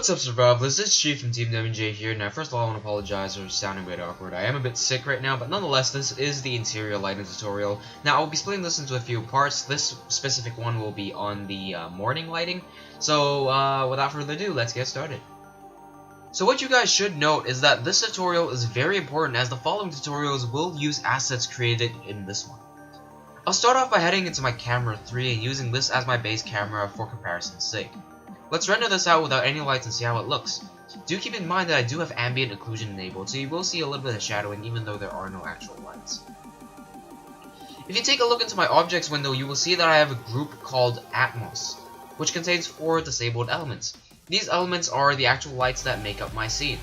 What's up, survivalists? It's Chief from TeamWnJ here. Now, first of all, I want to apologize for sounding a bit awkward. I am a bit sick right now, but nonetheless, this is the interior lighting tutorial. Now, I'll be splitting this into a few parts. This specific one will be on the morning lighting. So, without further ado, let's get started. So what you guys should note is that this tutorial is very important, as the following tutorials will use assets created in this one. I'll start off by heading into my camera 3 and using this as my base camera for comparison's sake. Let's render this out without any lights and see how it looks. Do keep in mind that I do have ambient occlusion enabled, so you will see a little bit of shadowing even though there are no actual lights. If you take a look into my objects window, you will see that I have a group called Atmos, which contains 4 disabled elements. These elements are the actual lights that make up my scene.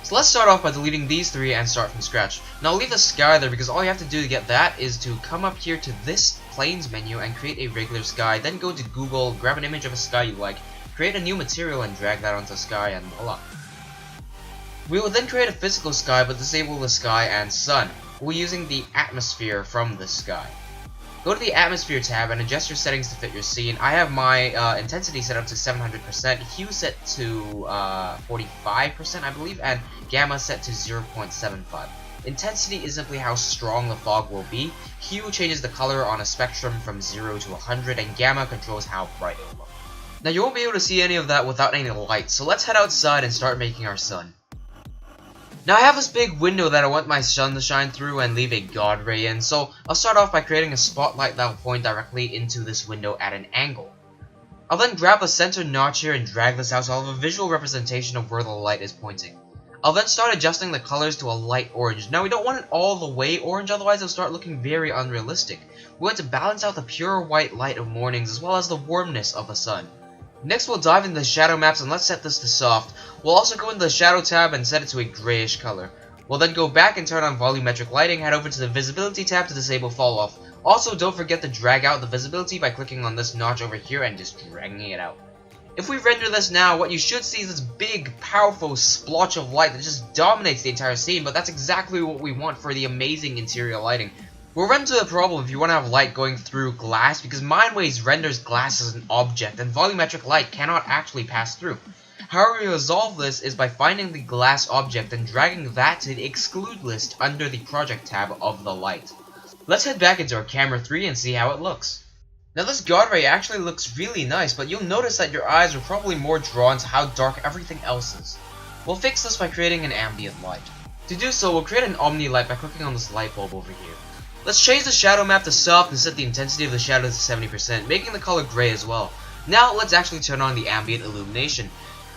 So let's start off by deleting these 3 and start from scratch. Now I'll leave the sky there because all you have to do to get that is to come up here to this planes menu and create a regular sky, then go to Google, grab an image of a sky you like, create a new material and drag that onto the sky, and voila. We will then create a physical sky but disable the sky and sun. We're using the atmosphere from this sky. Go to the atmosphere tab and adjust your settings to fit your scene. I have my intensity set up to 700%, hue set to 45% I believe, and gamma set to 0.75. Intensity is simply how strong the fog will be, hue changes the color on a spectrum from 0 to 100, and gamma controls how bright it will look. Now you won't be able to see any of that without any light, so let's head outside and start making our sun. Now I have this big window that I want my sun to shine through and leave a god ray in, so I'll start off by creating a spotlight that will point directly into this window at an angle. I'll then grab the center notch here and drag this out so I'll have a visual representation of where the light is pointing. I'll then start adjusting the colors to a light orange. Now we don't want it all the way orange, otherwise it'll start looking very unrealistic. We want to balance out the pure white light of mornings as well as the warmness of the sun. Next we'll dive into the shadow maps and let's set this to soft. We'll also go into the shadow tab and set it to a grayish color. We'll then go back and turn on volumetric lighting, head over to the visibility tab to disable fall off. Also don't forget to drag out the visibility by clicking on this notch over here and just dragging it out. If we render this now, what you should see is this big powerful splotch of light that just dominates the entire scene, but that's exactly what we want for the amazing interior lighting. We'll run into a problem if you want to have light going through glass, because Mindways renders glass as an object and volumetric light cannot actually pass through. However, we resolve this is by finding the glass object and dragging that to the exclude list under the project tab of the light. Let's head back into our camera 3 and see how it looks. Now this god ray actually looks really nice, but you'll notice that your eyes are probably more drawn to how dark everything else is. We'll fix this by creating an ambient light. To do so, we'll create an omni light by clicking on this light bulb over here. Let's change the shadow map to soft and set the intensity of the shadow to 70%, making the color gray as well. Now let's actually turn on the ambient illumination.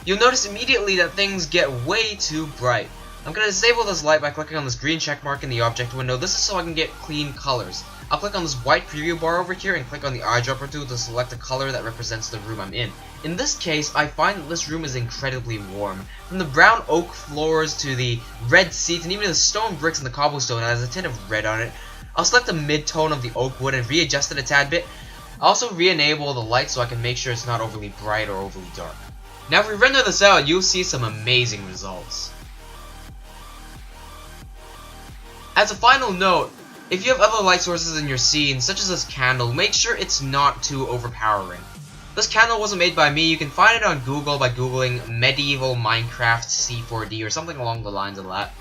You'll notice immediately that things get way too bright. I'm going to disable this light by clicking on this green check mark in the object window. This is so I can get clean colors. I'll click on this white preview bar over here and click on the eyedropper tool to select a color that represents the room I'm in. In this case, I find that this room is incredibly warm. From the brown oak floors to the red seats and even the stone bricks and the cobblestone that has a tint of red on it, I'll select the mid-tone of the oak wood and readjust it a tad bit. I'll also re-enable the light so I can make sure it's not overly bright or overly dark. Now if we render this out, you'll see some amazing results. As a final note, if you have other light sources in your scene, such as this candle, make sure it's not too overpowering. This candle wasn't made by me. You can find it on Google by googling medieval Minecraft C4D or something along the lines of that.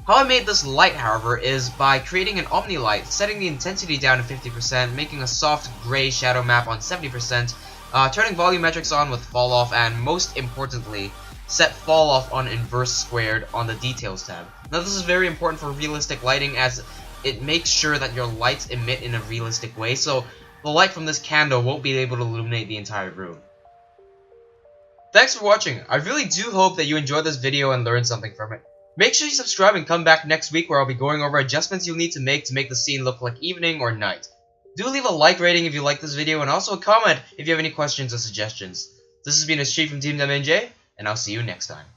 How I made this light, however, is by creating an omni light, setting the intensity down to 50%, making a soft gray shadow map on 70%, turning volumetrics on with fall off, and most importantly, set fall off on inverse squared on the details tab. Now this is very important for realistic lighting, as it makes sure that your lights emit in a realistic way, so the light from this candle won't be able to illuminate the entire room. Thanks for watching. I really do hope that you enjoyed this video and learned something from it. Make sure you subscribe and come back next week where I'll be going over adjustments you'll need to make the scene look like evening or night. Do leave a like rating if you like this video and also a comment if you have any questions or suggestions. This has been Chief from TeamWnJ, and I'll see you next time.